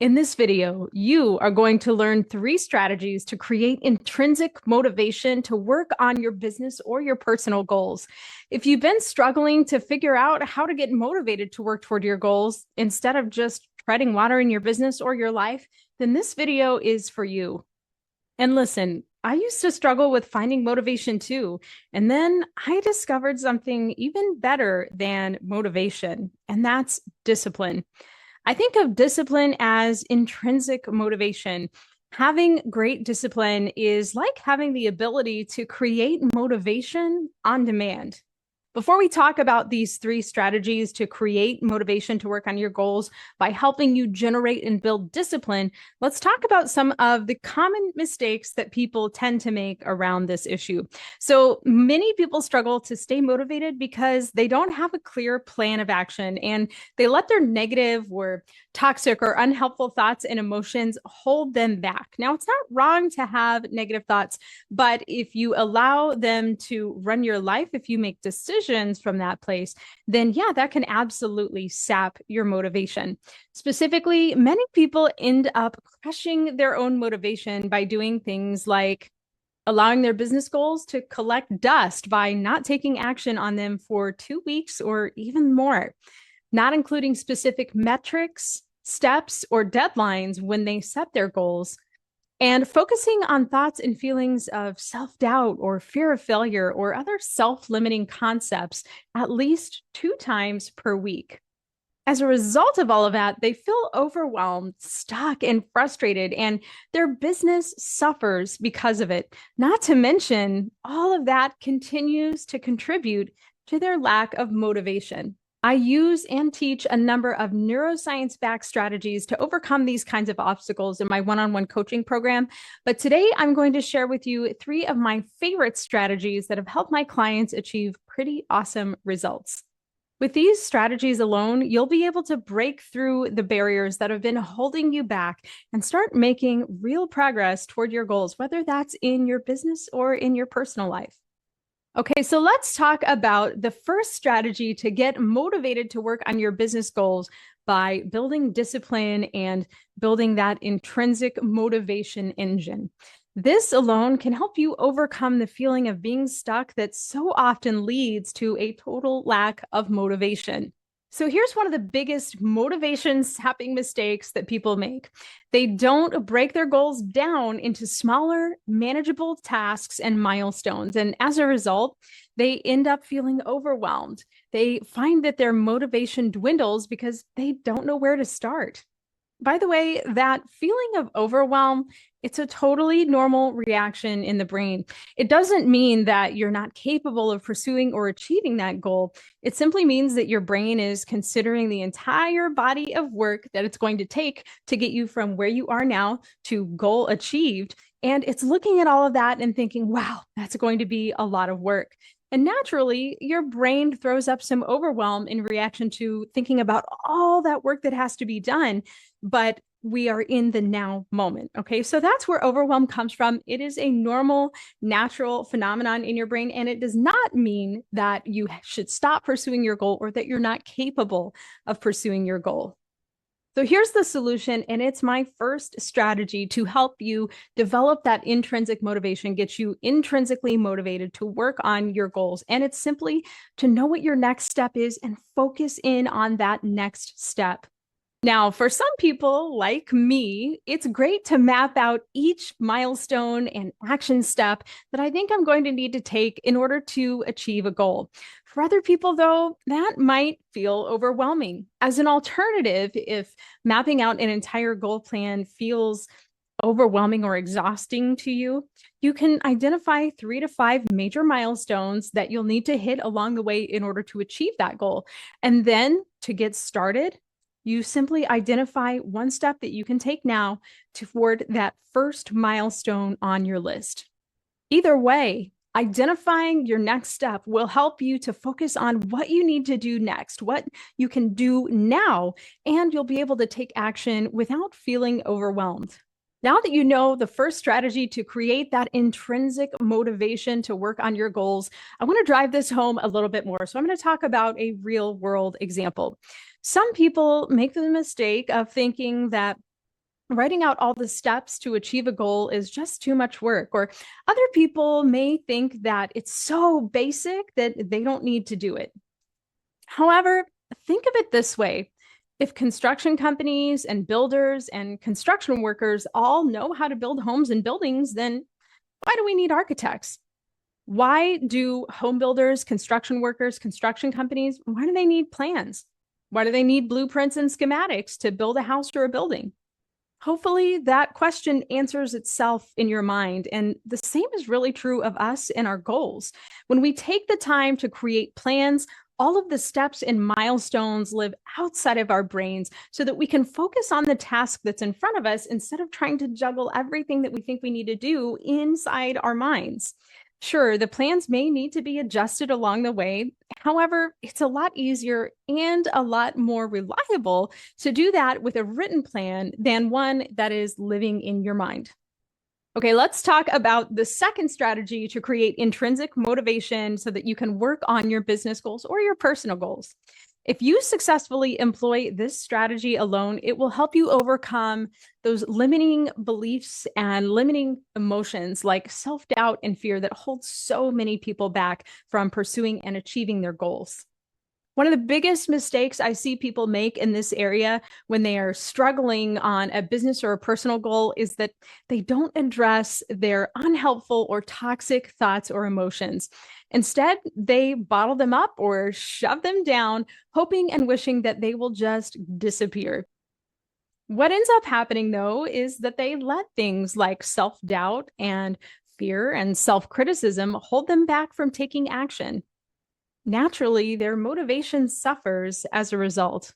In this video, you are going to learn 3 strategies to create intrinsic motivation to work on your business or your personal goals. If you've been struggling to figure out how to get motivated to work toward your goals instead of just treading water in your business or your life, then this video is for you. And listen, I used to struggle with finding motivation too. And then I discovered something even better than motivation, and that's discipline. I think of discipline as intrinsic motivation. Having great discipline is like having the ability to create motivation on demand. Before we talk about these 3 strategies to create motivation to work on your goals by helping you generate and build discipline, let's talk about some of the common mistakes that people tend to make around this issue. So many people struggle to stay motivated because they don't have a clear plan of action, and they let their negative or toxic or unhelpful thoughts and emotions hold them back. Now, it's not wrong to have negative thoughts, but if you allow them to run your life, if you make decisions from that place, then yeah, that can absolutely sap your motivation. Specifically, many people end up crushing their own motivation by doing things like allowing their business goals to collect dust by not taking action on them for 2 weeks or even more, not including specific metrics, steps, or deadlines when they set their goals, and focusing on thoughts and feelings of self-doubt or fear of failure or other self-limiting concepts at least 2 times per week. As a result of all of that, they feel overwhelmed, stuck, and frustrated, and their business suffers because of it. Not to mention, all of that continues to contribute to their lack of motivation. I use and teach a number of neuroscience-backed strategies to overcome these kinds of obstacles in my one-on-one coaching program. But today I'm going to share with you 3 of my favorite strategies that have helped my clients achieve pretty awesome results. With these strategies alone, you'll be able to break through the barriers that have been holding you back and start making real progress toward your goals, whether that's in your business or in your personal life. Okay, so let's talk about the first strategy to get motivated to work on your business goals by building discipline and building that intrinsic motivation engine. This alone can help you overcome the feeling of being stuck that so often leads to a total lack of motivation. So here's one of the biggest motivation sapping mistakes that people make. They don't break their goals down into smaller, manageable tasks and milestones. And as a result, they end up feeling overwhelmed. They find that their motivation dwindles because they don't know where to start. By the way, that feeling of overwhelm, it's a totally normal reaction in the brain. It doesn't mean that you're not capable of pursuing or achieving that goal. It simply means that your brain is considering the entire body of work that it's going to take to get you from where you are now to goal achieved. And it's looking at all of that and thinking, wow, that's going to be a lot of work. And naturally, your brain throws up some overwhelm in reaction to thinking about all that work that has to be done. But we are in the now moment. Okay, so that's where overwhelm comes from. It is a normal, natural phenomenon in your brain, and it does not mean that you should stop pursuing your goal or that you're not capable of pursuing your goal. So here's the solution, and it's my first strategy to help you develop that intrinsic motivation, get you intrinsically motivated to work on your goals. And it's simply to know what your next step is and focus in on that next step. Now, for some people like me, it's great to map out each milestone and action step that I think I'm going to need to take in order to achieve a goal. For other people, though, that might feel overwhelming. As an alternative, if mapping out an entire goal plan feels overwhelming or exhausting to you, you can identify 3 to 5 major milestones that you'll need to hit along the way in order to achieve that goal. And then to get started, you simply identify one step that you can take now toward that first milestone on your list. Either way, identifying your next step will help you to focus on what you need to do next, what you can do now, and you'll be able to take action without feeling overwhelmed. Now that you know the first strategy to create that intrinsic motivation to work on your goals, I want to drive this home a little bit more. So I'm going to talk about a real world example. Some people make the mistake of thinking that Writing out all the steps to achieve a goal is just too much work. Or other people may think that it's so basic that they don't need to do it. However, think of it this way. If construction companies and builders and construction workers all know how to build homes and buildings, then why do we need architects? Why do home builders, construction workers, construction companies, why do they need plans? Why do they need blueprints and schematics to build a house or a building? Hopefully, that question answers itself in your mind. And the same is really true of us and our goals. When we take the time to create plans, all of the steps and milestones live outside of our brains so that we can focus on the task that's in front of us instead of trying to juggle everything that we think we need to do inside our minds. Sure, the plans may need to be adjusted along the way. However, it's a lot easier and a lot more reliable to do that with a written plan than one that is living in your mind. Okay, let's talk about the second strategy to create intrinsic motivation so that you can work on your business goals or your personal goals. If you successfully employ this strategy alone, it will help you overcome those limiting beliefs and limiting emotions like self-doubt and fear that hold so many people back from pursuing and achieving their goals. One of the biggest mistakes I see people make in this area when they are struggling on a business or a personal goal is that they don't address their unhelpful or toxic thoughts or emotions. Instead, they bottle them up or shove them down, hoping and wishing that they will just disappear. What ends up happening, though, is that they let things like self-doubt and fear and self-criticism hold them back from taking action. Naturally, their motivation suffers as a result.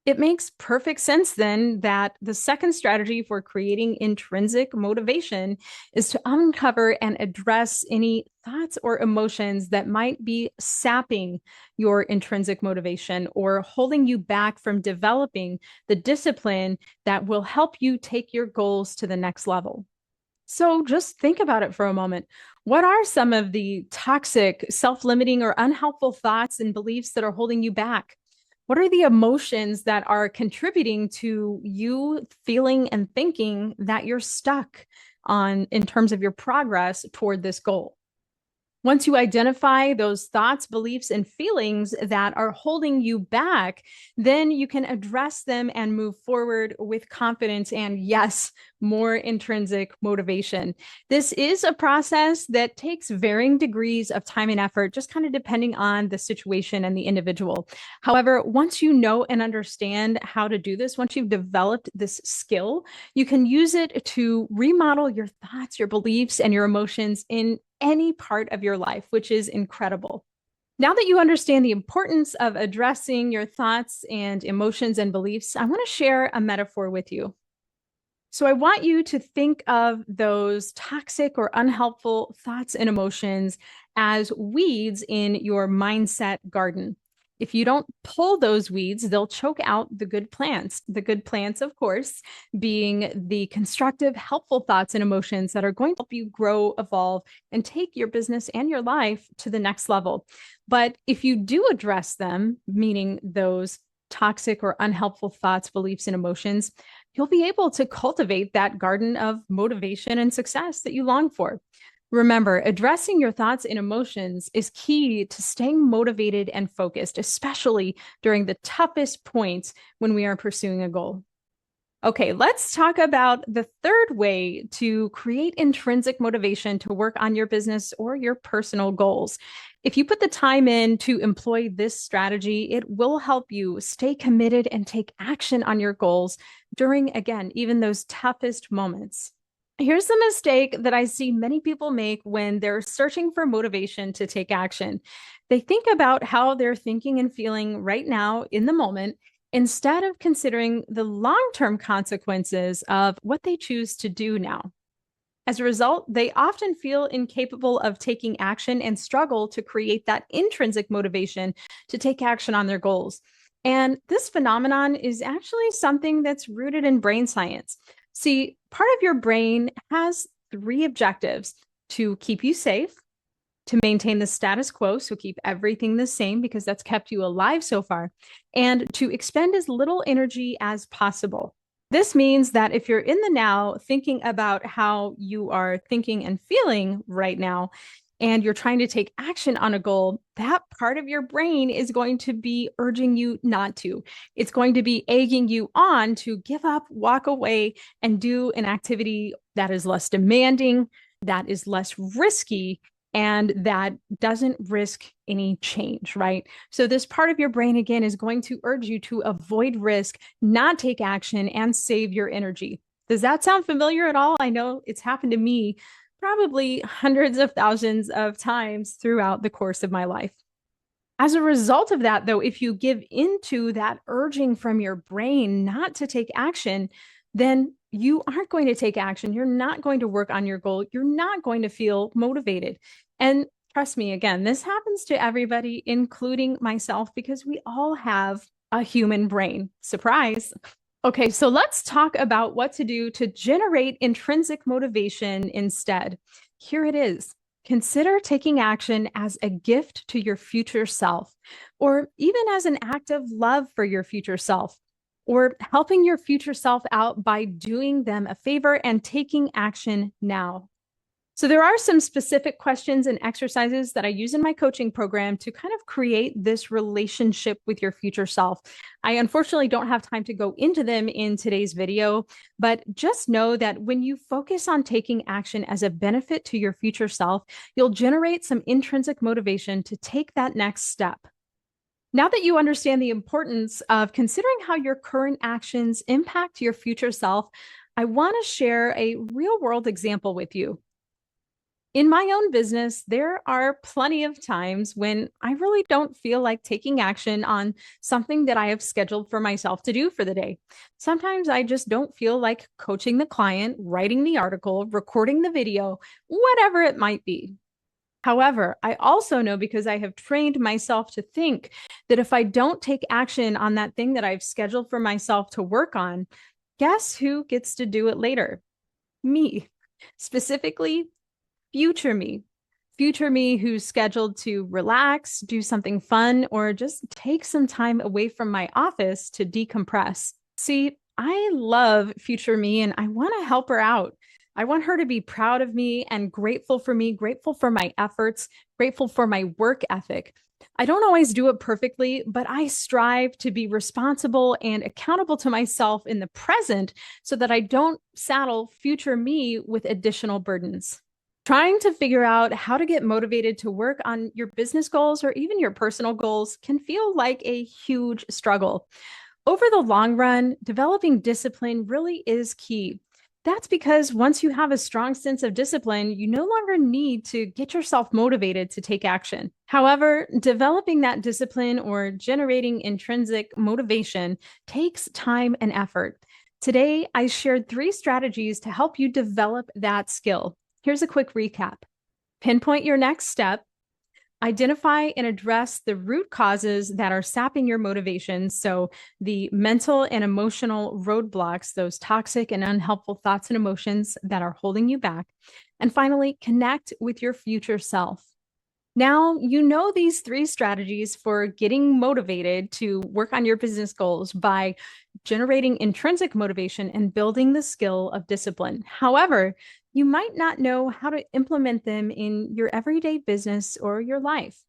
It makes perfect sense then that the second strategy for creating intrinsic motivation is to uncover and address any thoughts or emotions that might be sapping your intrinsic motivation or holding you back from developing the discipline that will help you take your goals to the next level. So just think about it for a moment. What are some of the toxic, self-limiting, or unhelpful thoughts and beliefs that are holding you back? What are the emotions that are contributing to you feeling and thinking that you're stuck on in terms of your progress toward this goal? Once you identify those thoughts, beliefs, and feelings that are holding you back, then you can address them and move forward with confidence and, yes, more intrinsic motivation. This is a process that takes varying degrees of time and effort, just kind of depending on the situation and the individual. However, once you know and understand how to do this, once you've developed this skill, you can use it to remodel your thoughts, your beliefs, and your emotions in any part of your life, which is incredible. Now that you understand the importance of addressing your thoughts and emotions and beliefs, I want to share a metaphor with you. So I want you to think of those toxic or unhelpful thoughts and emotions as weeds in your mindset garden. If you don't pull those weeds, they'll choke out the good plants. The good plants, of course, being the constructive, helpful thoughts and emotions that are going to help you grow, evolve, and take your business and your life to the next level. But if you do address them, meaning those toxic or unhelpful thoughts, beliefs, and emotions, you'll be able to cultivate that garden of motivation and success that you long for. Remember, addressing your thoughts and emotions is key to staying motivated and focused, especially during the toughest points when we are pursuing a goal. Okay, let's talk about the third way to create intrinsic motivation to work on your business or your personal goals. If you put the time in to employ this strategy, it will help you stay committed and take action on your goals during, again, even those toughest moments. Here's the mistake that I see many people make when they're searching for motivation to take action. They think about how they're thinking and feeling right now in the moment, instead of considering the long-term consequences of what they choose to do now. As a result, they often feel incapable of taking action and struggle to create that intrinsic motivation to take action on their goals. And this phenomenon is actually something that's rooted in brain science. See, part of your brain has three objectives: to keep you safe, to maintain the status quo, so keep everything the same because that's kept you alive so far, and to expend as little energy as possible. This means that if you're in the now thinking about how you are thinking and feeling right now, and you're trying to take action on a goal, that part of your brain is going to be urging you not to. It's going to be egging you on to give up, walk away, and do an activity that is less demanding, that is less risky, and that doesn't risk any change, right? So this part of your brain, again, is going to urge you to avoid risk, not take action, and save your energy. Does that sound familiar at all? I know it's happened to me probably hundreds of thousands of times throughout the course of my life. As a result of that, though, if you give into that urging from your brain not to take action, then you aren't going to take action. You're not going to work on your goal. You're not going to feel motivated. And trust me, again, this happens to everybody, including myself, because we all have a human brain. Surprise. Okay, so let's talk about what to do to generate intrinsic motivation instead. Here it is. Consider taking action as a gift to your future self, or even as an act of love for your future self, or helping your future self out by doing them a favor and taking action now. So there are some specific questions and exercises that I use in my coaching program to kind of create this relationship with your future self. I unfortunately don't have time to go into them in today's video, but just know that when you focus on taking action as a benefit to your future self, you'll generate some intrinsic motivation to take that next step. Now that you understand the importance of considering how your current actions impact your future self, I want to share a real-world example with you. In my own business, there are plenty of times when I really don't feel like taking action on something that I have scheduled for myself to do for the day. Sometimes I just don't feel like coaching the client, writing the article, recording the video, whatever it might be. However, I also know, because I have trained myself to think, that if I don't take action on that thing that I've scheduled for myself to work on, guess who gets to do it later? Me. Specifically, future me who's scheduled to relax, do something fun, or just take some time away from my office to decompress. See, I love future me and I want to help her out. I want her to be proud of me and grateful for me, grateful for my efforts, grateful for my work ethic. I don't always do it perfectly, but I strive to be responsible and accountable to myself in the present so that I don't saddle future me with additional burdens. Trying to figure out how to get motivated to work on your business goals or even your personal goals can feel like a huge struggle. Over the long run, developing discipline really is key. That's because once you have a strong sense of discipline, you no longer need to get yourself motivated to take action. However, developing that discipline or generating intrinsic motivation takes time and effort. Today, I shared 3 strategies to help you develop that skill. Here's a quick recap. Pinpoint your next step. Identify and address the root causes that are sapping your motivation. So the mental and emotional roadblocks, those toxic and unhelpful thoughts and emotions that are holding you back. And finally, connect with your future self. Now, you know these 3 strategies for getting motivated to work on your business goals by generating intrinsic motivation and building the skill of discipline. However, you might not know how to implement them in your everyday business or your life.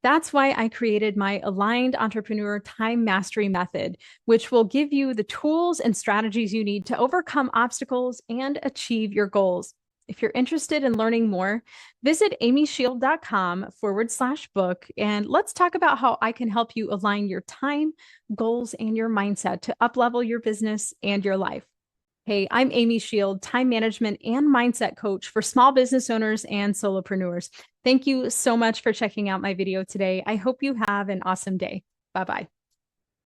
That's why I created my Aligned Entrepreneur Time Mastery Method, which will give you the tools and strategies you need to overcome obstacles and achieve your goals. If you're interested in learning more, visit amyshield.com/book, and let's talk about how I can help you align your time, goals, and your mindset to uplevel your business and your life. Hey, I'm Amy Shield, time management and mindset coach for small business owners and solopreneurs. Thank you so much for checking out my video today. I hope you have an awesome day. Bye-bye.